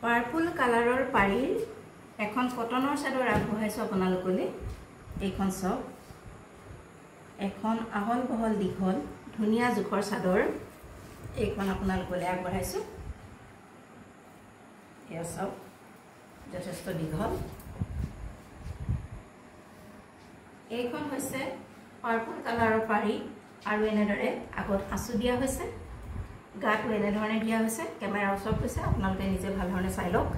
Purple কালাৰৰ পাৰীৰ এখন কটনৰ চাদৰ আগবঢ়াইছো আপোনালোকলৈ। এইখন সব এখন আহল বহল দীঘল ধুনীয়া জোখৰ চাদৰ এইখন আপোনালোকলৈ আগবঢ়াইছো। এয়া সব যথেষ্ট দীঘল। এইখন হৈছে পাৰ্পল কালাৰৰ পাৰী আৰু এনেদৰে আগত আঁচু দিয়া হৈছে, গাটো এনেধৰণে দিয়া হৈছে। কেমেৰাৰ ওচৰত হৈছে, আপোনালোকে নিজে ভাল ধৰণে চাই লওক।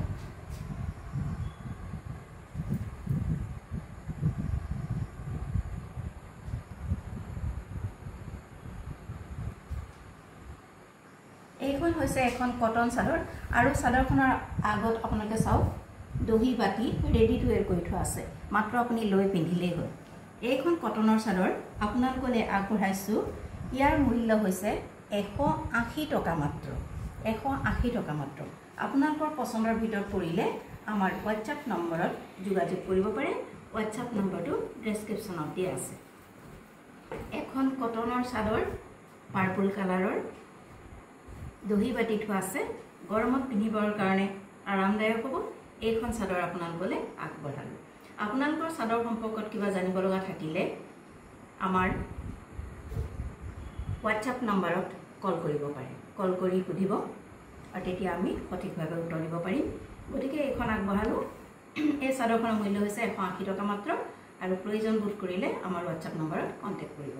এইখন হৈছে এখন কটন চাদৰ আৰু চাদৰখনৰ আগত আপোনালোকে চাওক দহি বাতি ৰেডি টু ৱেৰ কৰি থোৱা আছে, মাত্ৰ আপুনি লৈ পিন্ধিলেই হ'ল। এইখন কটনৰ চাদৰ আপোনালোকলৈ আগবঢ়াইছো। ইয়াৰ মূল্য হৈছে 180 টকা মাত্ৰ, 180 টকা মাত্ৰ। আপোনালোকৰ পছন্দৰ ভিতৰত পৰিলে আমাৰ হোৱাটছআপ নম্বৰত যোগাযোগ কৰিব পাৰে। হোৱাটছআপ নম্বৰটো ডেছক্ৰিপশ্যনত দিয়া আছে। এখন কটনৰ চাদৰ পাৰ্পল কালাৰৰ দহি বাতি থোৱা আছে, গৰমত পিন্ধিবৰ কাৰণে আৰামদায়ক হ'ব। এইখন চাদৰ আপোনালোকলৈ আগবঢ়ালোঁ। আপোনালোকৰ চাদৰ সম্পৰ্কত কিবা জানিব লগা থাকিলে আমাৰ হোৱাটছআপ নম্বৰত কল কৰিব পাৰে, কল কৰি সুধিব আৰু তেতিয়া আমি সঠিকভাৱে উত্তৰ দিব পাৰিম। গতিকে এইখন আগবঢ়ালোঁ। এই চাদৰখনৰ মূল্য হৈছে 180 টকা মাত্ৰ আৰু প্ৰয়োজন বোধ কৰিলে আমাৰ হোৱাটছআপ নম্বৰত কণ্টেক্ট কৰিব।